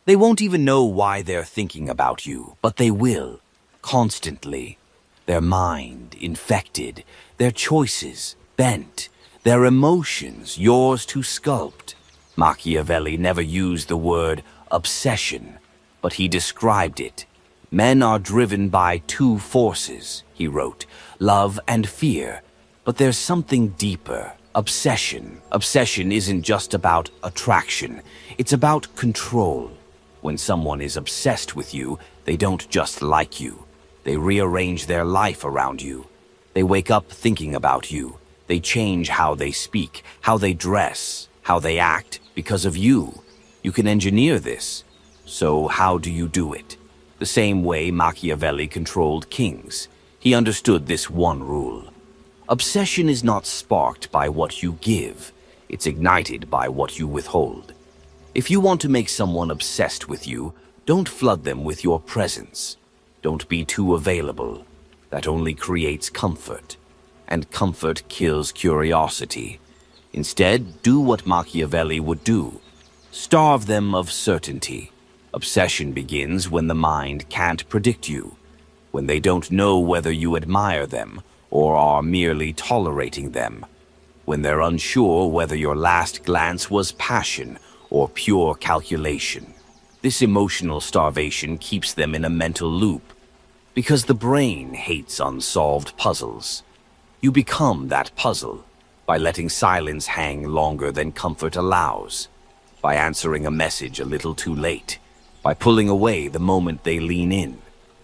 They won't even know why they're thinking about you, but they will, constantly. Their mind infected, their choices bent, their emotions yours to sculpt. Machiavelli never used the word obsession, but he described it. Men are driven by two forces, he wrote, love and fear. But there's something deeper, obsession. Obsession isn't just about attraction, it's about control. When someone is obsessed with you, they don't just like you. They rearrange their life around you. They wake up thinking about you. They change how they speak, how they dress, how they act because of you. You can engineer this. So how do you do it? The same way Machiavelli controlled kings. He understood this one rule. Obsession is not sparked by what you give. It's ignited by what you withhold. If you want to make someone obsessed with you, don't flood them with your presence. Don't be too available. That only creates comfort. And comfort kills curiosity. Instead, do what Machiavelli would do. Starve them of certainty. Obsession begins when the mind can't predict you, when they don't know whether you admire them or are merely tolerating them, when they're unsure whether your last glance was passion or pure calculation. This emotional starvation keeps them in a mental loop, because the brain hates unsolved puzzles. You become that puzzle by letting silence hang longer than comfort allows, by answering a message a little too late, by pulling away the moment they lean in.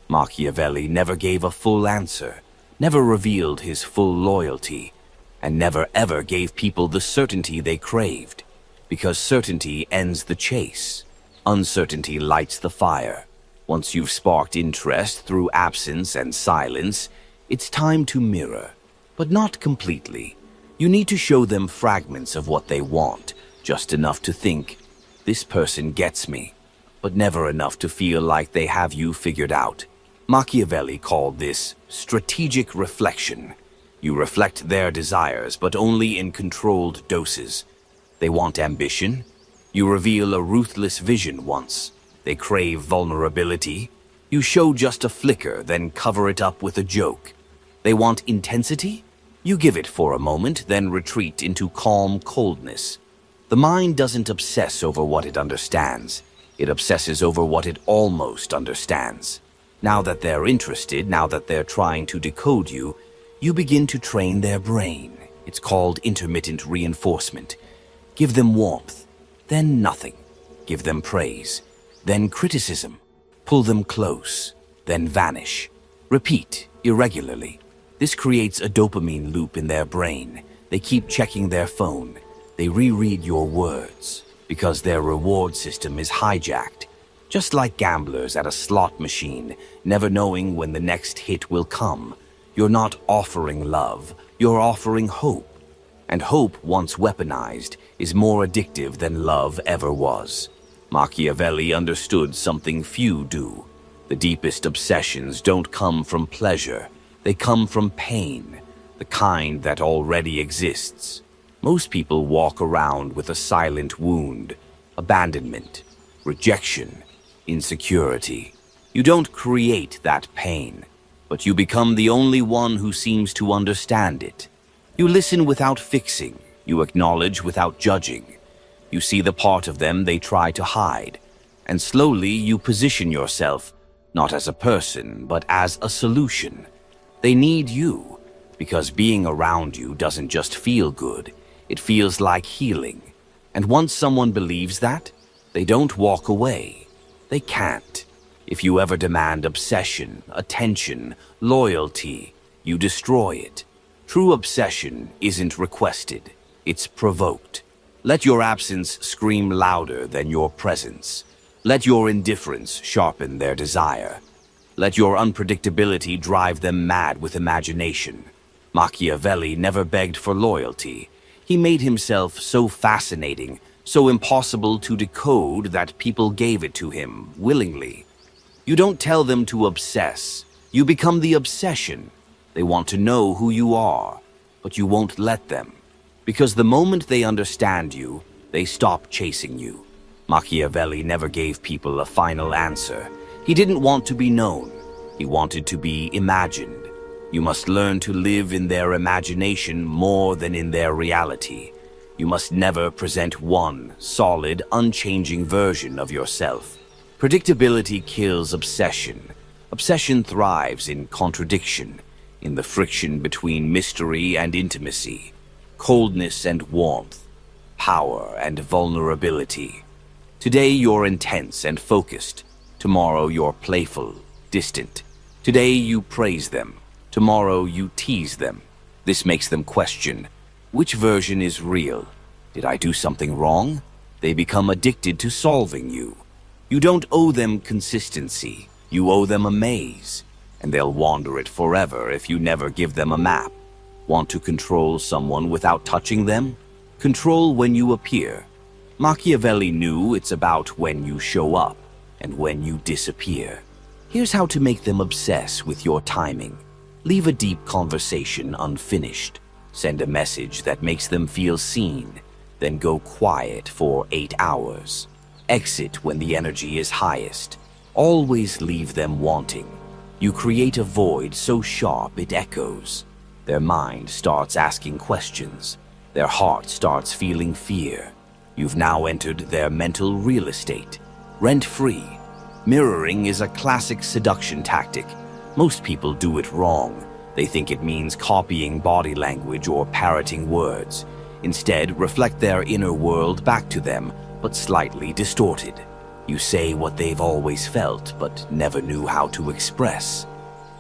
Machiavelli never gave a full answer, never revealed his full loyalty, and never ever gave people the certainty they craved, because certainty ends the chase. Uncertainty lights the fire. Once you've sparked interest through absence and silence, it's time to mirror, but not completely. You need to show them fragments of what they want, just enough to think, this person gets me, but never enough to feel like they have you figured out. Machiavelli called this strategic reflection. You reflect their desires, but only in controlled doses. They want ambition. You reveal a ruthless vision once. They crave vulnerability. You show just a flicker, then cover it up with a joke. They want intensity. You give it for a moment, then retreat into calm coldness. The mind doesn't obsess over what it understands. It obsesses over what it almost understands. Now that they're interested, now that they're trying to decode you, you begin to train their brain. It's called intermittent reinforcement. Give them warmth, then nothing. Give them praise, then criticism. Pull them close, then vanish. Repeat irregularly. This creates a dopamine loop in their brain. They keep checking their phone. They reread your words because their reward system is hijacked. Just like gamblers at a slot machine, never knowing when the next hit will come. You're not offering love, you're offering hope. And hope, once weaponized, is more addictive than love ever was. Machiavelli understood something few do. The deepest obsessions don't come from pleasure. They come from pain, the kind that already exists. Most people walk around with a silent wound, abandonment, rejection, insecurity. You don't create that pain, but you become the only one who seems to understand it. You listen without fixing. You acknowledge without judging. You see the part of them they try to hide, and slowly you position yourself, not as a person, but as a solution. They need you, because being around you doesn't just feel good, it feels like healing. And once someone believes that, they don't walk away. They can't. If you ever demand obsession, attention, loyalty, you destroy it. True obsession isn't requested, it's provoked. Let your absence scream louder than your presence. Let your indifference sharpen their desire. Let your unpredictability drive them mad with imagination. Machiavelli never begged for loyalty. He made himself so fascinating, so impossible to decode that people gave it to him willingly. You don't tell them to obsess. You become the obsession. They want to know who you are, but you won't let them. Because the moment they understand you, they stop chasing you. Machiavelli never gave people a final answer. He didn't want to be known. He wanted to be imagined. You must learn to live in their imagination more than in their reality. You must never present one solid, unchanging version of yourself. Predictability kills obsession. Obsession thrives in contradiction, in the friction between mystery and intimacy, coldness and warmth, power and vulnerability. Today you're intense and focused. Tomorrow you're playful, distant. Today you praise them. Tomorrow you tease them. This makes them question, which version is real? Did I do something wrong? They become addicted to solving you. You don't owe them consistency. You owe them a maze. And they'll wander it forever if you never give them a map. Want to control someone without touching them? Control when you appear. Machiavelli knew it's about when you show up and when you disappear. Here's how to make them obsess with your timing. Leave a deep conversation unfinished. Send a message that makes them feel seen. Then go quiet for 8 hours. Exit when the energy is highest. Always leave them wanting. You create a void so sharp it echoes. Their mind starts asking questions. Their heart starts feeling fear. You've now entered their mental real estate, rent-free. Mirroring is a classic seduction tactic. Most people do it wrong. They think it means copying body language or parroting words. Instead, reflect their inner world back to them, but slightly distorted. You say what they've always felt, but never knew how to express.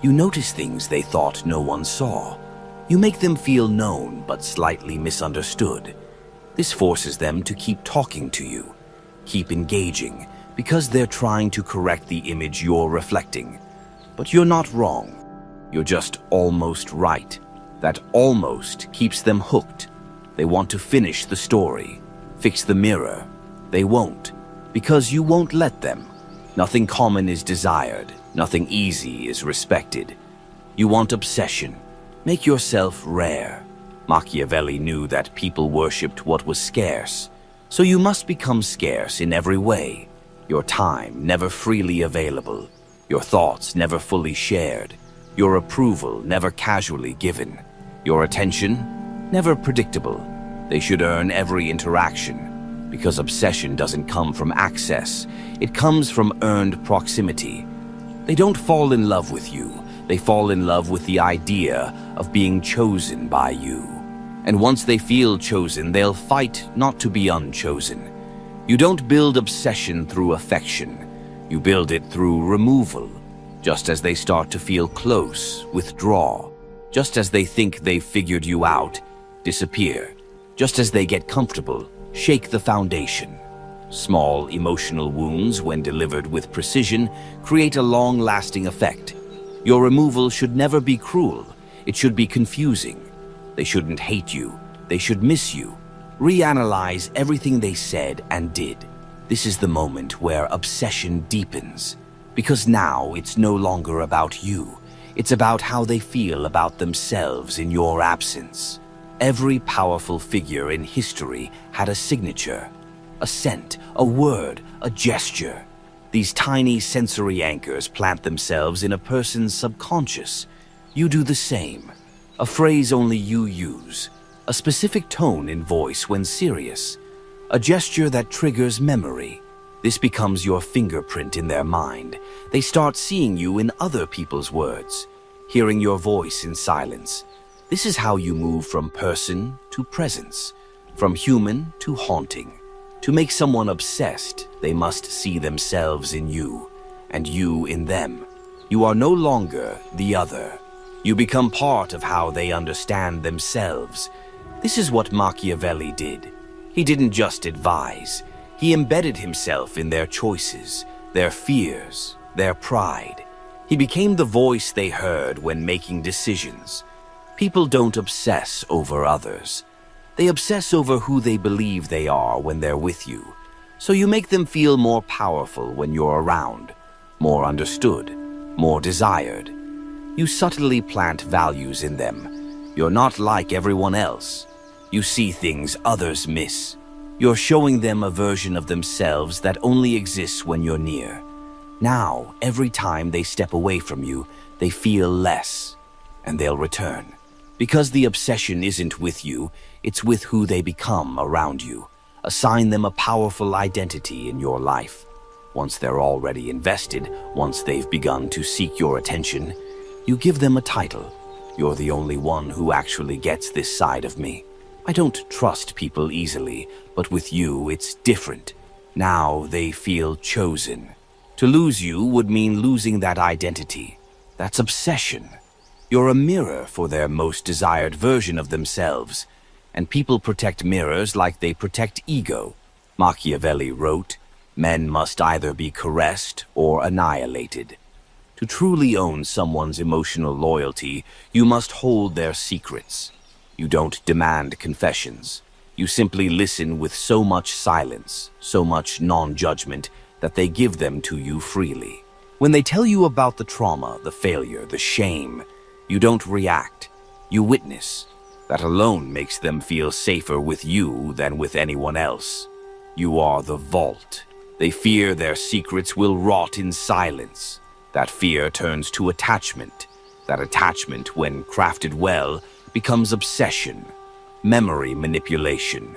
You notice things they thought no one saw. You make them feel known, but slightly misunderstood. This forces them to keep talking to you, keep engaging, because they're trying to correct the image you're reflecting. But you're not wrong. You're just almost right. That almost keeps them hooked. They want to finish the story, fix the mirror. They won't, because you won't let them. Nothing common is desired. Nothing easy is respected. You want obsession. Make yourself rare. Machiavelli knew that people worshipped what was scarce. So you must become scarce in every way. Your time never freely available. Your thoughts never fully shared. Your approval never casually given. Your attention never predictable. They should earn every interaction, because obsession doesn't come from access. It comes from earned proximity. They don't fall in love with you. They fall in love with the idea of being chosen by you. And once they feel chosen, they'll fight not to be unchosen. You don't build obsession through affection. You build it through removal. Just as they start to feel close, withdraw. Just as they think they've figured you out, disappear. Just as they get comfortable, shake the foundation. Small emotional wounds, when delivered with precision, create a long-lasting effect. Your removal should never be cruel. It should be confusing. They shouldn't hate you. They should miss you. Reanalyze everything they said and did. This is the moment where obsession deepens. Because now it's no longer about you. It's about how they feel about themselves in your absence. Every powerful figure in history had a signature, a scent, a word, a gesture. These tiny sensory anchors plant themselves in a person's subconscious. You do the same. A phrase only you use. A specific tone in voice when serious. A gesture that triggers memory. This becomes your fingerprint in their mind. They start seeing you in other people's words, hearing your voice in silence. This is how you move from person to presence, from human to haunting. To make someone obsessed, they must see themselves in you, and you in them. You are no longer the other. You become part of how they understand themselves. This is what Machiavelli did. He didn't just advise. He embedded himself in their choices, their fears, their pride. He became the voice they heard when making decisions. People don't obsess over others. They obsess over who they believe they are when they're with you. So you make them feel more powerful when you're around, more understood, more desired. You subtly plant values in them. You're not like everyone else. You see things others miss. You're showing them a version of themselves that only exists when you're near. Now, every time they step away from you, they feel less, and they'll return. Because the obsession isn't with you, it's with who they become around you. Assign them a powerful identity in your life. Once they're already invested, once they've begun to seek your attention, you give them a title. You're the only one who actually gets this side of me. I don't trust people easily, but with you it's different. Now they feel chosen. To lose you would mean losing that identity. That's obsession. You're a mirror for their most desired version of themselves, and people protect mirrors like they protect ego. Machiavelli wrote, "Men must either be caressed or annihilated." To truly own someone's emotional loyalty, you must hold their secrets. You don't demand confessions. You simply listen with so much silence, so much non-judgment, that they give them to you freely. When they tell you about the trauma, the failure, the shame, you don't react. You witness. That alone makes them feel safer with you than with anyone else. You are the vault. They fear their secrets will rot in silence. That fear turns to attachment. That attachment, when crafted well, becomes obsession, memory manipulation.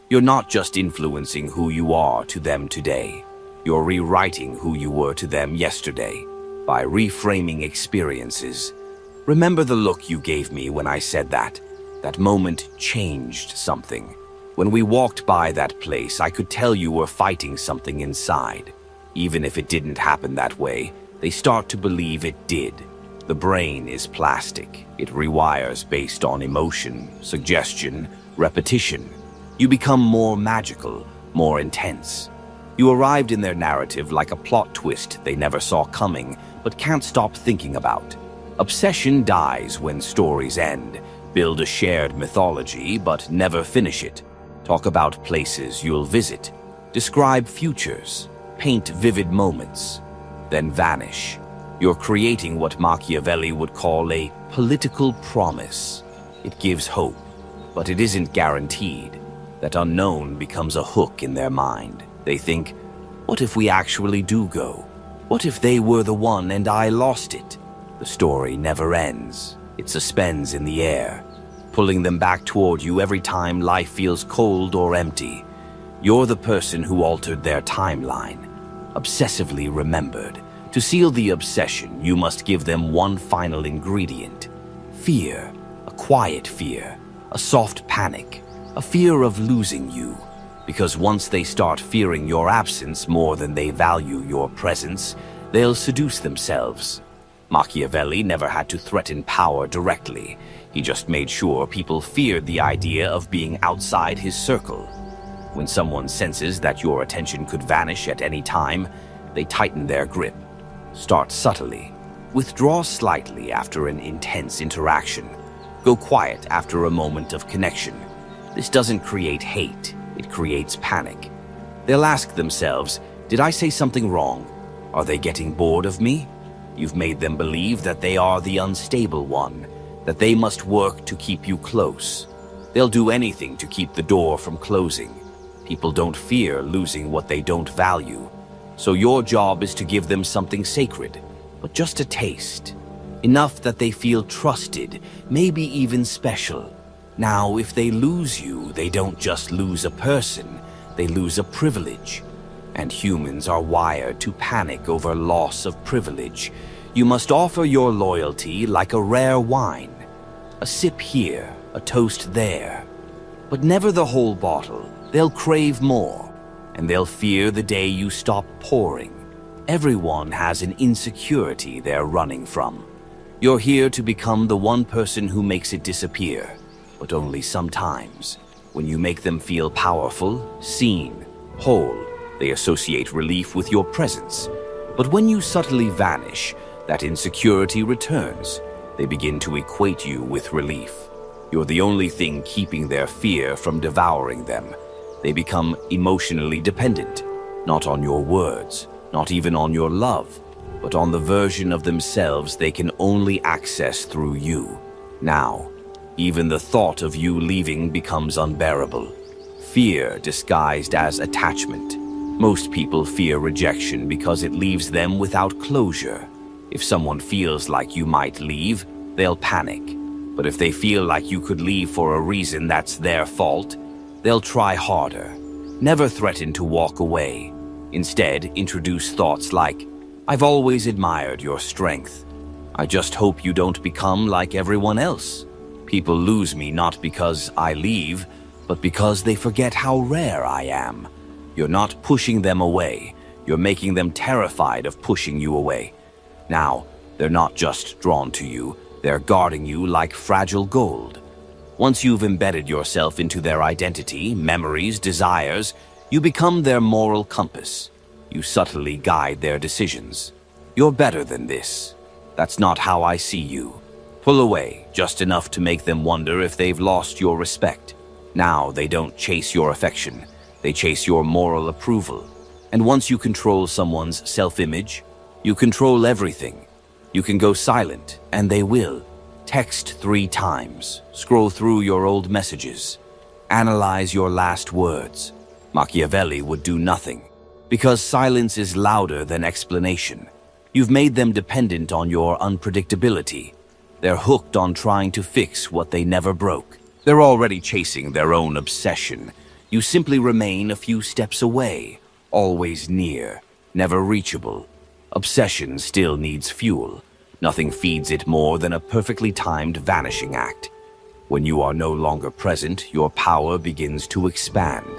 You're not just influencing who you are to them today. You're rewriting who you were to them yesterday by reframing experiences. Remember the look you gave me when I said that? That moment changed something. When we walked by that place, I could tell you were fighting something inside. Even if it didn't happen that way, they start to believe it did. The brain is plastic. It rewires based on emotion, suggestion, repetition. You become more magical, more intense. You arrived in their narrative like a plot twist they never saw coming, but can't stop thinking about. Obsession dies when stories end. Build a shared mythology, but never finish it. Talk about places you'll visit. Describe futures. Paint vivid moments. Then vanish. You're creating what Machiavelli would call a political promise. It gives hope, but it isn't guaranteed. That unknown becomes a hook in their mind. They think, what if we actually do go? What if they were the one and I lost it? The story never ends. It suspends in the air, pulling them back toward you every time life feels cold or empty. You're the person who altered their timeline, obsessively remembered. To seal the obsession, you must give them one final ingredient. Fear, a quiet fear, a soft panic, a fear of losing you. Because once they start fearing your absence more than they value your presence, they'll seduce themselves. Machiavelli never had to threaten power directly. He just made sure people feared the idea of being outside his circle. When someone senses that your attention could vanish at any time, they tighten their grip. Start subtly. Withdraw slightly after an intense interaction. Go quiet after a moment of connection. This doesn't create hate, it creates panic. They'll ask themselves, did I say something wrong? Are they getting bored of me? You've made them believe that they are the unstable one, that they must work to keep you close. They'll do anything to keep the door from closing. People don't fear losing what they don't value. So your job is to give them something sacred, but just a taste. Enough that they feel trusted, maybe even special. Now, if they lose you, they don't just lose a person, they lose a privilege. And humans are wired to panic over loss of privilege. You must offer your loyalty like a rare wine. A sip here, a toast there. But never the whole bottle. They'll crave more. And they'll fear the day you stop pouring. Everyone has an insecurity they're running from. You're here to become the one person who makes it disappear, but only sometimes. When you make them feel powerful, seen, whole, they associate relief with your presence. But when you subtly vanish, that insecurity returns. They begin to equate you with relief. You're the only thing keeping their fear from devouring them. They become emotionally dependent, not on your words, not even on your love, but on the version of themselves they can only access through you. Now, even the thought of you leaving becomes unbearable. Fear disguised as attachment. Most people fear rejection because it leaves them without closure. If someone feels like you might leave, they'll panic. But if they feel like you could leave for a reason that's their fault, they'll try harder. Never threaten to walk away. Instead, introduce thoughts like, "I've always admired your strength. I just hope you don't become like everyone else. People lose me not because I leave, but because they forget how rare I am." You're not pushing them away. You're making them terrified of pushing you away. Now, they're not just drawn to you, they're guarding you like fragile gold. Once you've embedded yourself into their identity, memories, desires, you become their moral compass. You subtly guide their decisions. You're better than this. That's not how I see you. Pull away, just enough to make them wonder if they've lost your respect. Now they don't chase your affection. They chase your moral approval. And once you control someone's self-image, you control everything. You can go silent, and they will. Text 3 times. Scroll through your old messages. Analyze your last words. Machiavelli would do nothing, because silence is louder than explanation. You've made them dependent on your unpredictability. They're hooked on trying to fix what they never broke. They're already chasing their own obsession. You simply remain a few steps away, always near, never reachable. Obsession still needs fuel. Nothing feeds it more than a perfectly timed vanishing act. When you are no longer present, your power begins to expand.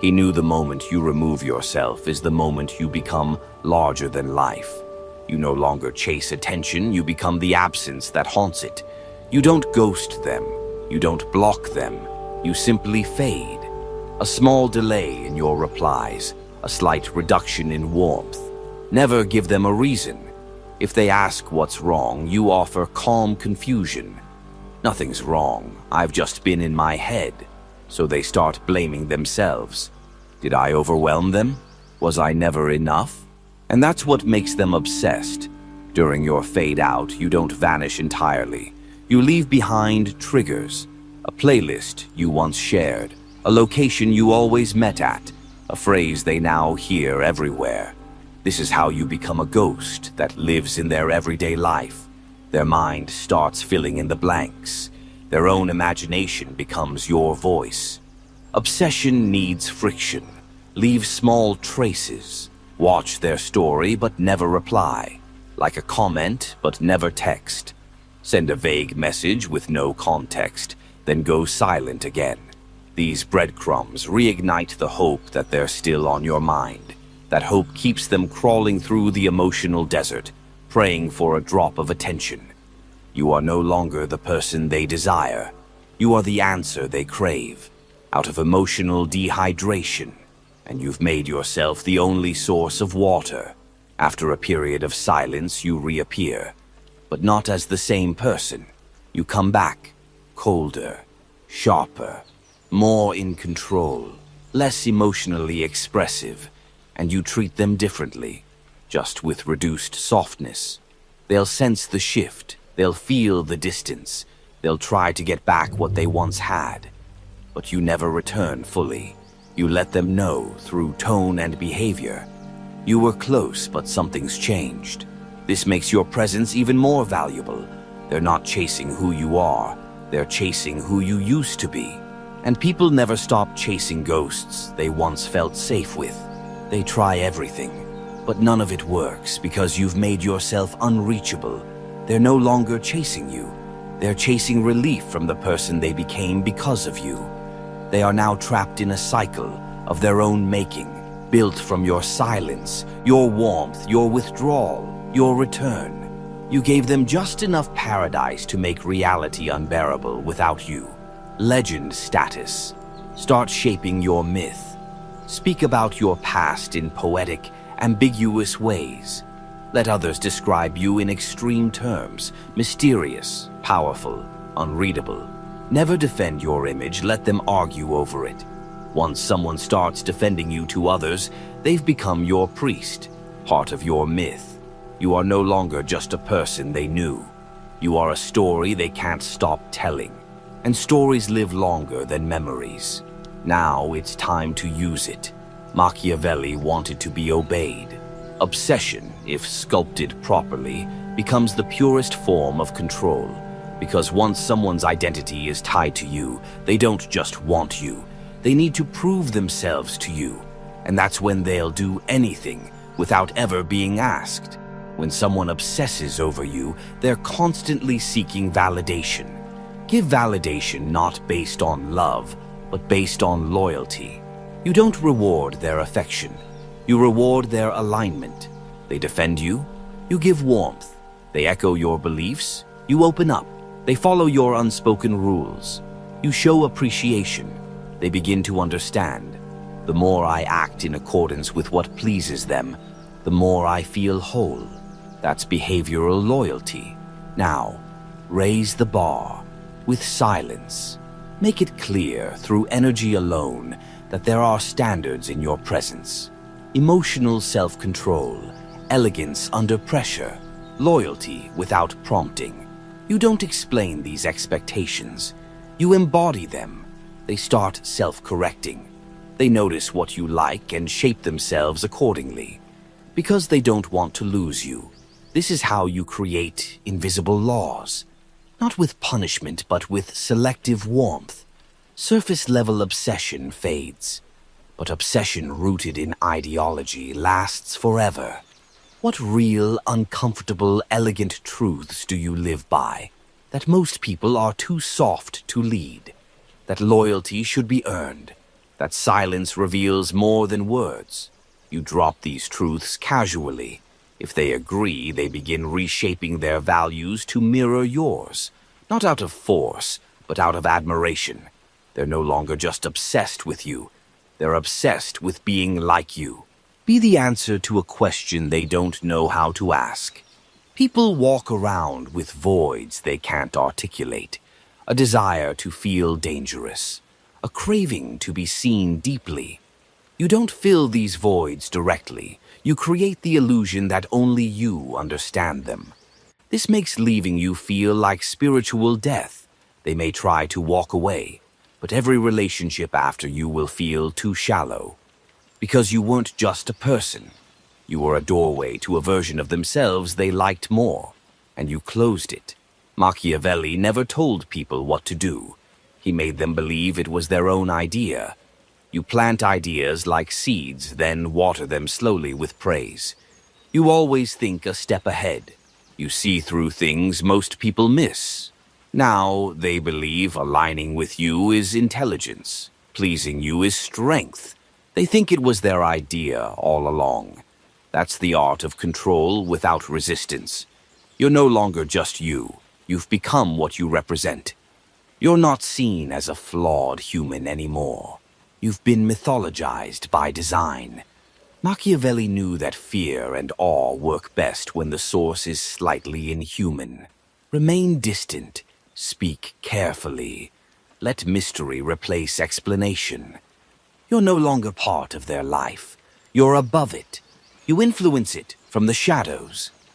He knew the moment you remove yourself is the moment you become larger than life. You no longer chase attention, you become the absence that haunts it. You don't ghost them, you don't block them, you simply fade. A small delay in your replies, a slight reduction in warmth. Never give them a reason. If they ask what's wrong, you offer calm confusion. Nothing's wrong, I've just been in my head. So they start blaming themselves. Did I overwhelm them? Was I never enough? And that's what makes them obsessed. During your fade out, you don't vanish entirely. You leave behind triggers, a playlist you once shared, a location you always met at, a phrase they now hear everywhere. This is how you become a ghost that lives in their everyday life. Their mind starts filling in the blanks. Their own imagination becomes your voice. Obsession needs friction. Leave small traces. Watch their story but never reply. Like a comment but never text. Send a vague message with no context, then go silent again. These breadcrumbs reignite the hope that they're still on your mind. That hope keeps them crawling through the emotional desert, praying for a drop of attention. You are no longer the person they desire. You are the answer they crave, out of emotional dehydration, and you've made yourself the only source of water. After a period of silence, you reappear, but not as the same person. You come back, colder, sharper, more in control, less emotionally expressive, and you treat them differently, just with reduced softness. They'll sense the shift, they'll feel the distance, they'll try to get back what they once had. But you never return fully. You let them know through tone and behavior. You were close, but something's changed. This makes your presence even more valuable. They're not chasing who you are, they're chasing who you used to be. And people never stop chasing ghosts they once felt safe with. They try everything, but none of it works because you've made yourself unreachable. They're no longer chasing you. They're chasing relief from the person they became because of you. They are now trapped in a cycle of their own making, built from your silence, your warmth, your withdrawal, your return. You gave them just enough paradise to make reality unbearable without you. Legend status. Start shaping your myth. Speak about your past in poetic, ambiguous ways. Let others describe you in extreme terms, mysterious, powerful, unreadable. Never defend your image, let them argue over it. Once someone starts defending you to others, they've become your priest, part of your myth. You are no longer just a person they knew. You are a story they can't stop telling. And stories live longer than memories. Now it's time to use it. Machiavelli wanted to be obeyed. Obsession, if sculpted properly, becomes the purest form of control. Because once someone's identity is tied to you, they don't just want you. They need to prove themselves to you. And that's when they'll do anything without ever being asked. When someone obsesses over you, they're constantly seeking validation. Give validation not based on love, but based on loyalty. You don't reward their affection. You reward their alignment. They defend you. You give warmth. They echo your beliefs. You open up. They follow your unspoken rules. You show appreciation. They begin to understand. The more I act in accordance with what pleases them, the more I feel whole. That's behavioral loyalty. Now, raise the bar with silence. Make it clear through energy alone that there are standards in your presence. Emotional self-control, elegance under pressure, loyalty without prompting. You don't explain these expectations. You embody them. They start self-correcting. They notice what you like and shape themselves accordingly. Because they don't want to lose you. This is how you create invisible laws. Not with punishment, but with selective warmth. Surface-level obsession fades. But obsession rooted in ideology lasts forever. What real, uncomfortable, elegant truths do you live by? That most people are too soft to lead. That loyalty should be earned. That silence reveals more than words. You drop these truths casually. If they agree, they begin reshaping their values to mirror yours. Not out of force, but out of admiration. They're no longer just obsessed with you. They're obsessed with being like you. Be the answer to a question they don't know how to ask. People walk around with voids they can't articulate. A desire to feel dangerous. A craving to be seen deeply. You don't fill these voids directly. You create the illusion that only you understand them. This makes leaving you feel like spiritual death. They may try to walk away, but every relationship after you will feel too shallow. Because you weren't just a person. You were a doorway to a version of themselves they liked more, and you closed it. Machiavelli never told people what to do. He made them believe it was their own idea. You plant ideas like seeds, then water them slowly with praise. You always think a step ahead. You see through things most people miss. Now they believe aligning with you is intelligence. Pleasing you is strength. They think it was their idea all along. That's the art of control without resistance. You're no longer just you. You've become what you represent. You're not seen as a flawed human anymore. You've been mythologized by design. Machiavelli knew that fear and awe work best when the source is slightly inhuman. Remain distant. Speak carefully. Let mystery replace explanation. You're no longer part of their life. You're above it. You influence it from the shadows.